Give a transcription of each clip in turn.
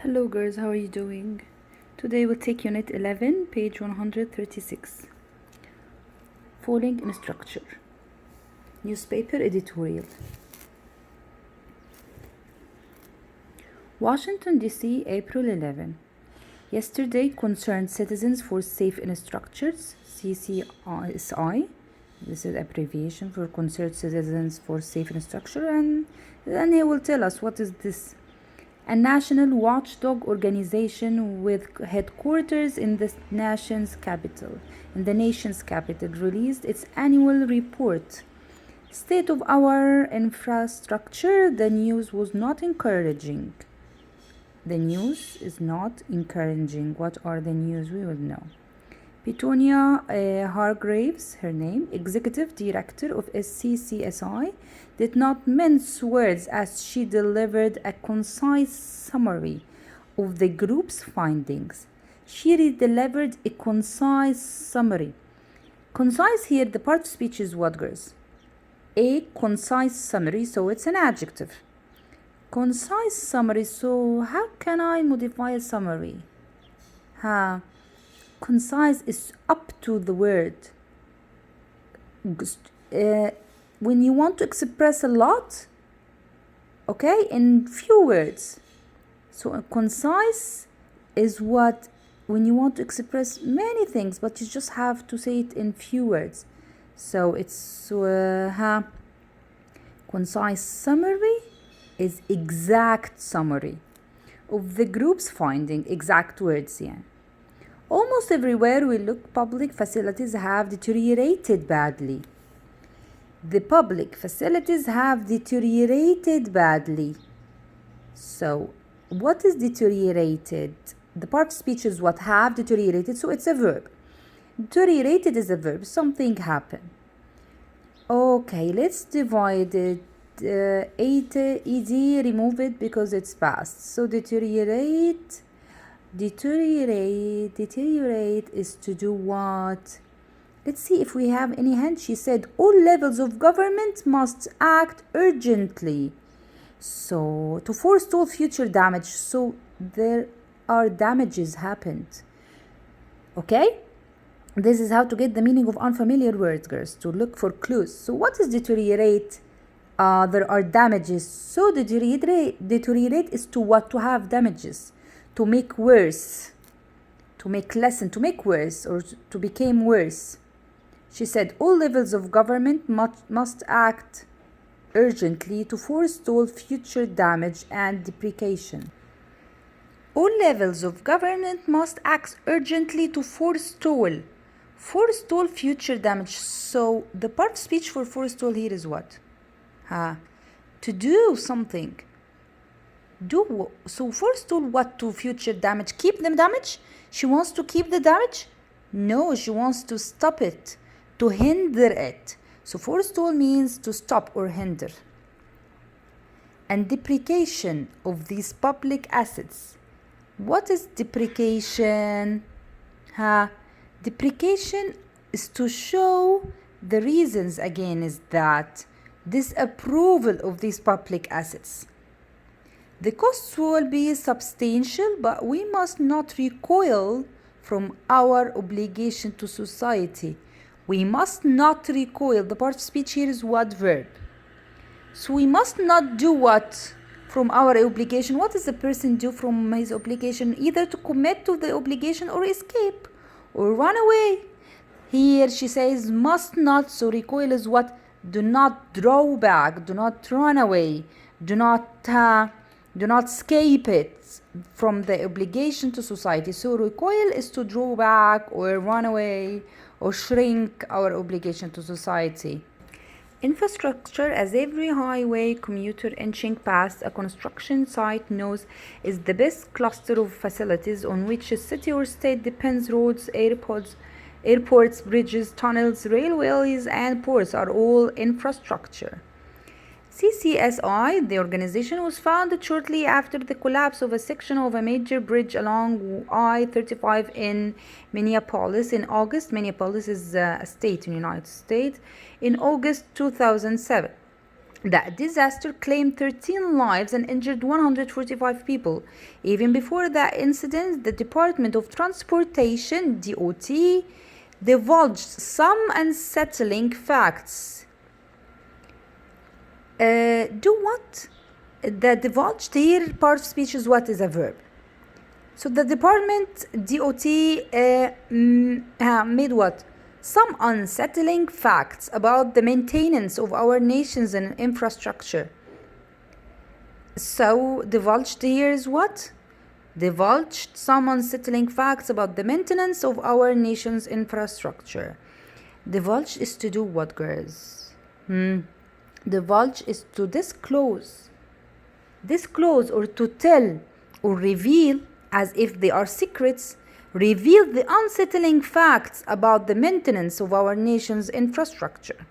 Hello girls, how are you doing? Today we'll take Unit 11, page 136. Falling in Structure. Newspaper editorial. Washington, D.C., April 11. Yesterday, Concerned Citizens for Safe in Structures, CCSI. This is abbreviation for Concerned Citizens for Safe in Structure, and then he will tell us what is this. A national watchdog organization with headquarters in the nation's capital, released its annual report. State of our infrastructure. The news was not encouraging. The news is not encouraging. What are the news? We will know. Petunia Hargraves, her name, executive director of SCCSI, did not mince words as she delivered a concise summary of the group's findings. She delivered a concise summary. Concise here, the part of speech is what, girls? A concise summary, so it's an adjective. Concise summary, so how can I modify a summary? Concise is up to the word. When you want to express a lot, okay, in few words. So a concise is what when you want to express many things, but you just have to say it in few words. So it's concise summary is exact summary of the group's finding, exact words, yeah. Almost everywhere we look, public facilities have deteriorated badly. The public facilities have deteriorated badly. So, what is deteriorated? The part of speech is what have deteriorated, so it's a verb. Deteriorated is a verb, something happened. Okay, let's divide it. ED, remove it because it's past. So, deteriorate is to do what? Let's see if we have any hint. She said all levels of government must act urgently, so to forestall future damage. So there are damages happened. Okay, this is how to get the meaning of unfamiliar words, girls, to look for clues. So what is deteriorate? There are damages. So deteriorate is to what? To have damages, to make worse, to make lessen, to make worse, or to become worse. She said all levels of government must act urgently to forestall future damage and depreciation. All levels of government must act urgently to forestall future damage. So the part of speech for forestall here is what? To do something. So forestall what to future damage? Keep the damage? She wants to keep the damage? No, she wants to stop it, to hinder it. So forestall means to stop or hinder. And depreciation of these public assets. What is depreciation? Depreciation is to show the reasons, again, is that disapproval of these public assets. The costs will be substantial, but we must not recoil from our obligation to society. We must not recoil. The part of speech here is what? Verb. So we must not do what? From our obligation. What does a person do from his obligation? Either to commit to the obligation or escape or run away. Here she says must not. So recoil is what? Do not draw back. Do not run away. Do not escape it from the obligation to society. So recoil is to draw back or run away or shrink our obligation to society. Infrastructure, as every highway commuter inching past a construction site knows, is the best cluster of facilities on which a city or state depends. Roads, airports, bridges, tunnels, railways, and ports are all infrastructure. CCSI, the organization, was founded shortly after the collapse of a section of a major bridge along I-35 in Minneapolis in August. Minneapolis is a state in the United States. In August 2007. That disaster claimed 13 lives and injured 145 people. Even before that incident, the Department of Transportation, DOT, divulged some unsettling facts. Do what? The divulged here, part of speech is what is a verb. So the department DOT made what? Some unsettling facts about the maintenance of our nation's infrastructure. So divulged here is what? Divulged some unsettling facts about the maintenance of our nation's infrastructure. Divulge is to do what, girls? Divulge is to disclose. Disclose or to tell or reveal as if they are secrets. Reveal the unsettling facts about the maintenance of our nation's infrastructure.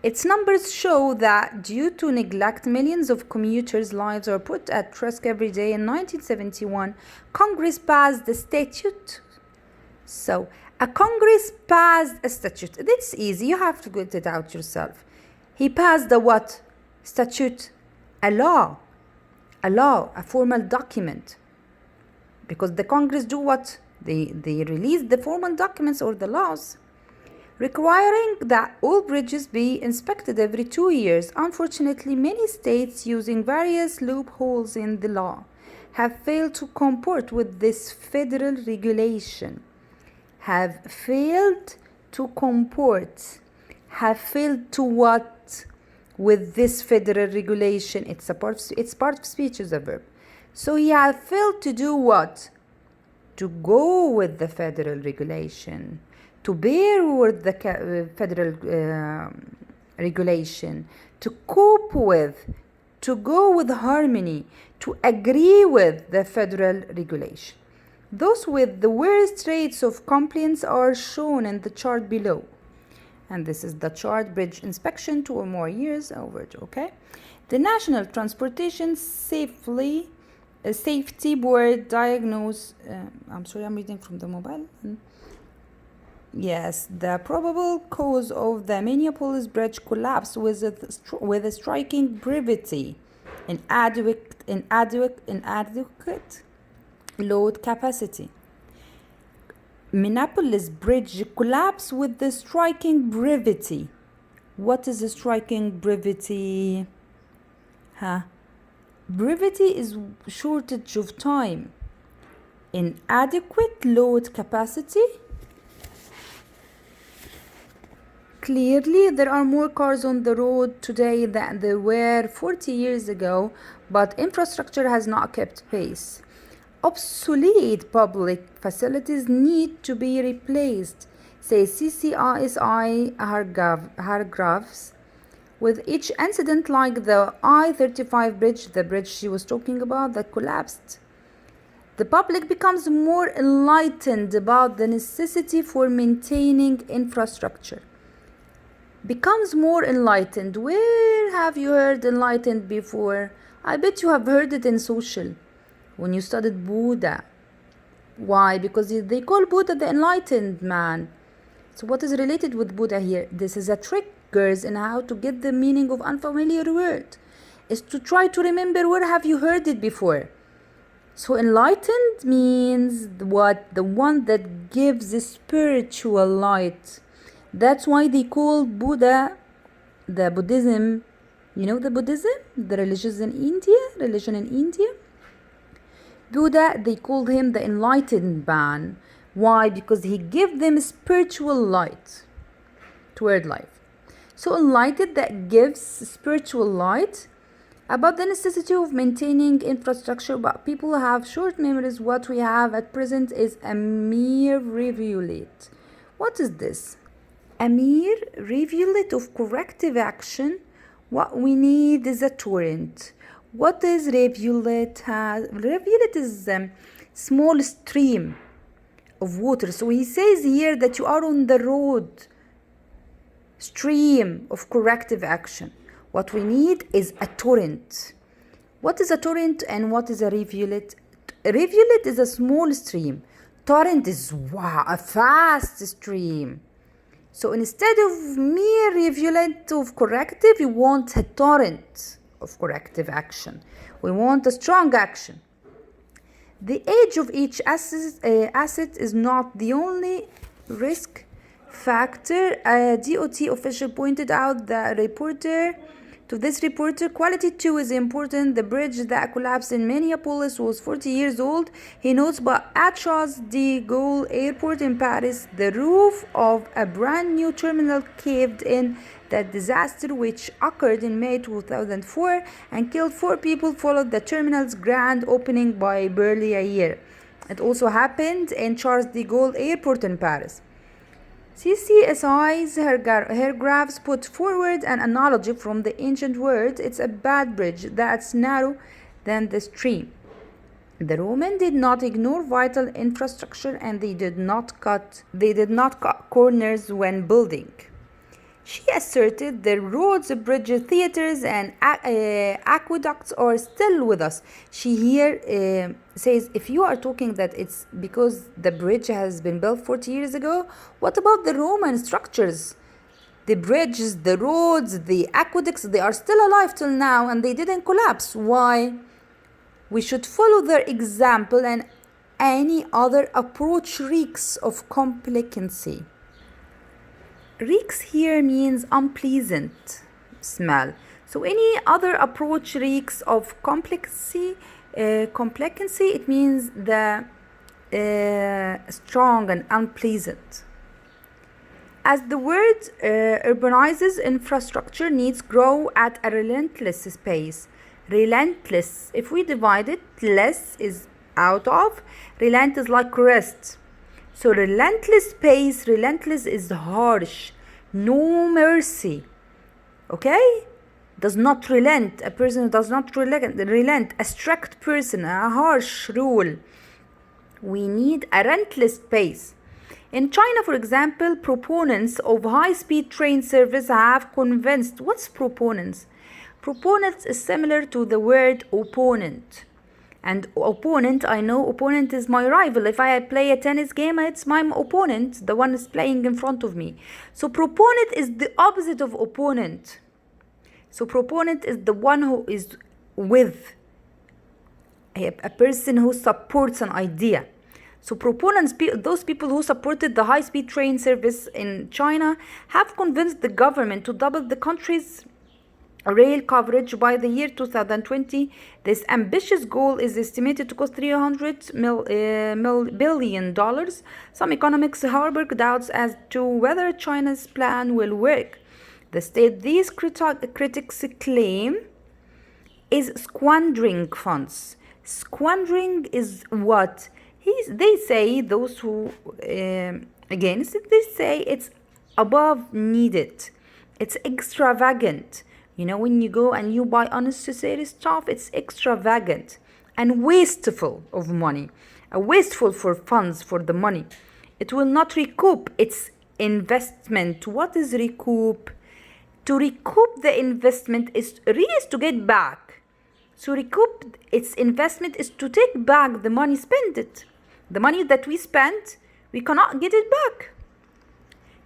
Its numbers show that due to neglect, millions of commuters' lives are put at risk every day. In 1971, Congress passed the statute. So, a Congress passed a statute. That's easy. You have to get it out yourself. He passed the what? Statute. A law. A law, a formal document. Because the Congress do what? They release the formal documents or the laws requiring that all bridges be inspected every 2 years. Unfortunately, many states, using various loopholes in the law, have failed to comport with this federal regulation. Have failed to comport. Have failed to what? With this federal regulation. It's part of speech is a verb. So he has failed to do what? To go with the federal regulation, to bear with the federal regulation, to cope with, to go with harmony, to agree with the federal regulation. Those with the worst rates of compliance are shown in the chart below. And this is the chart, bridge inspection, 2 or more years over, okay? The National Transportation Safety Board diagnosed, I'm sorry, I'm reading from the mobile. Yes, the probable cause of the Minneapolis bridge collapse with a striking brevity, inadequate load capacity. Minneapolis bridge collapse with the striking brevity. What is a striking brevity? Brevity is shortage of time. Inadequate load capacity. Clearly, there are more cars on the road today than there were 40 years ago, but infrastructure has not kept pace. Obsolete public facilities need to be replaced, says CCISI Hargraves. With each incident like the I-35 bridge, the bridge she was talking about that collapsed, the public becomes more enlightened about the necessity for maintaining infrastructure. Becomes more enlightened. Where have you heard enlightened before? I bet you have heard it in social. When you studied Buddha. Why? Because they call Buddha the enlightened man. So what is related with Buddha here? This is a trick, girls, in how to get the meaning of unfamiliar word. Is to try to remember where have you heard it before. So enlightened means what? The one that gives a spiritual light. That's why they call Buddha, the Buddhism, you know the Buddhism? The religion in India. Buddha, they called him the enlightened man. Why? Because he gave them spiritual light toward life. So enlightened, that gives spiritual light about the necessity of maintaining infrastructure, but people have short memories. What we have at present is a mere rivulet. What is this? A mere rivulet of corrective action. What we need is a torrent. What is rivulet? Rivulet is a small stream of water. So he says here that you are on the road, stream of corrective action. What we need is a torrent. What is a torrent and what is a rivulet? A rivulet is a small stream. Torrent is a fast stream. So instead of mere rivulet of corrective, we want a torrent of corrective action. We want a strong action. The age of each asset is not the only risk factor. A DOT official pointed out to this reporter, quality 2 is important. The bridge that collapsed in Minneapolis was 40 years old. He notes, but at Charles de Gaulle Airport in Paris, the roof of a brand new terminal caved in. That disaster, which occurred in May 2004 and killed 4 people, followed the terminal's grand opening by barely a year. It also happened in Charles de Gaulle Airport in Paris. CCSI's her graphs put forward an analogy from the ancient world. It's a bad bridge that's narrow than the stream. The Romans did not ignore vital infrastructure, and they did not cut corners when building. She asserted the roads, bridges, theaters, and aqueducts are still with us. She here says, if you are talking that it's because the bridge has been built 40 years ago, what about the Roman structures? The bridges, the roads, the aqueducts, they are still alive till now and they didn't collapse. Why? We should follow their example, and any other approach reeks of complacency. Reeks here means unpleasant smell. So any other approach reeks of complacency. It means the strong and unpleasant. As the word urbanizes, infrastructure needs grow at a relentless pace. Relentless. If we divide it, less is out of. Relent is like rest. So relentless pace, relentless is harsh, no mercy, okay? Does not relent, a person who does not relent, a strict person, a harsh rule. We need a relentless pace. In China, for example, proponents of high-speed train service have convinced. What's proponents? Proponents is similar to the word opponent. And opponent, I know opponent is my rival. If I play a tennis game, it's my opponent, the one is playing in front of me. So proponent is the opposite of opponent. So proponent is the one who is with a person who supports an idea. So proponents, those people who supported the high-speed train service in China, have convinced the government to double the country's rail coverage by the year 2020. This ambitious goal is estimated to cost $300 billion. Some economists, however, doubts as to whether China's plan will work. The state these critics claim is squandering funds. Squandering is what? They say, those who against it, they say it's above needed. It's extravagant. You know, when you go and you buy unnecessary stuff, it's extravagant and wasteful of money. Wasteful for funds, for the money. It will not recoup its investment. What is recoup? To recoup the investment is to get back. So recoup its investment is to take back the money spent. The money that we spent, we cannot get it back.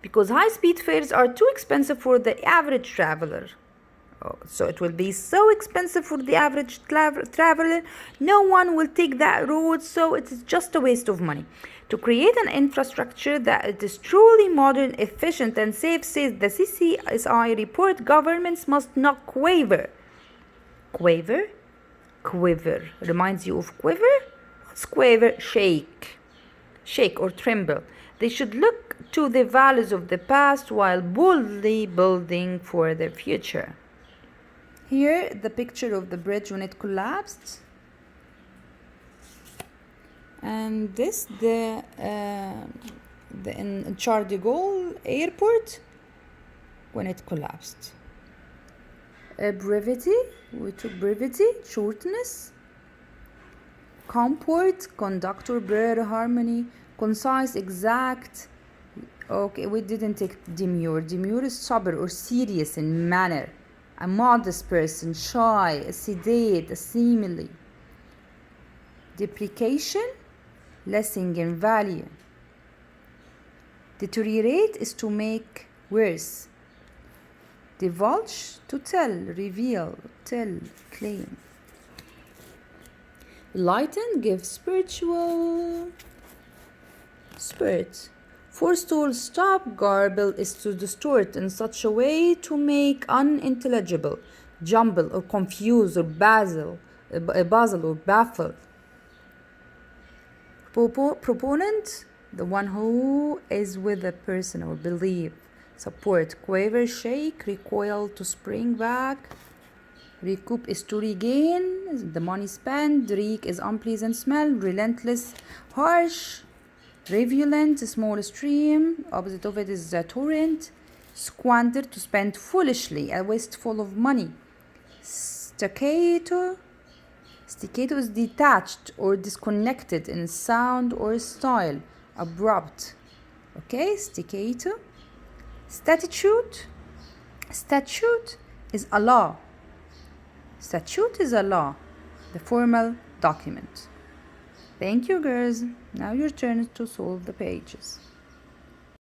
Because high-speed fares are too expensive for the average traveler. So it will be so expensive for the average traveler, no one will take that road, so it is just a waste of money. To create an infrastructure that is truly modern, efficient, and safe, says the CCSI report, governments must not quaver. Quaver? Quiver. Reminds you of quiver? What's quaver? Shake. Shake or tremble. They should look to the values of the past while boldly building for the future. Here, the picture of the bridge when it collapsed, and this in Charles de Gaulle Airport when it collapsed. Brevity, we took brevity, shortness, comport, conductor, bird, harmony, concise, exact. Okay, we didn't take demure. Demure is sober or serious in manner. A modest person, shy, a sedate, a simile. Depreciation, lessing in value. Deteriorate is to make worse. Divulge, to tell, reveal, tell, claim. Lighten, give spiritual spirit. Forestall, stop. Garble is to distort in such a way to make unintelligible, jumble or confuse or baffle or baffle. Proponent, the one who is with a person or believe. Support, quaver, shake, recoil, to spring back. Recoup is to regain the money spent. Reek is unpleasant smell. Relentless, harsh. Rivulet, small stream. Opposite of it is a torrent. Squander, to spend foolishly, a wasteful of money. Staccato is detached or disconnected in sound or style. Abrupt. Okay, staccato. Statute is a law. Statute is a law, the formal document. Thank you, girls. Now your turn to solve the pages.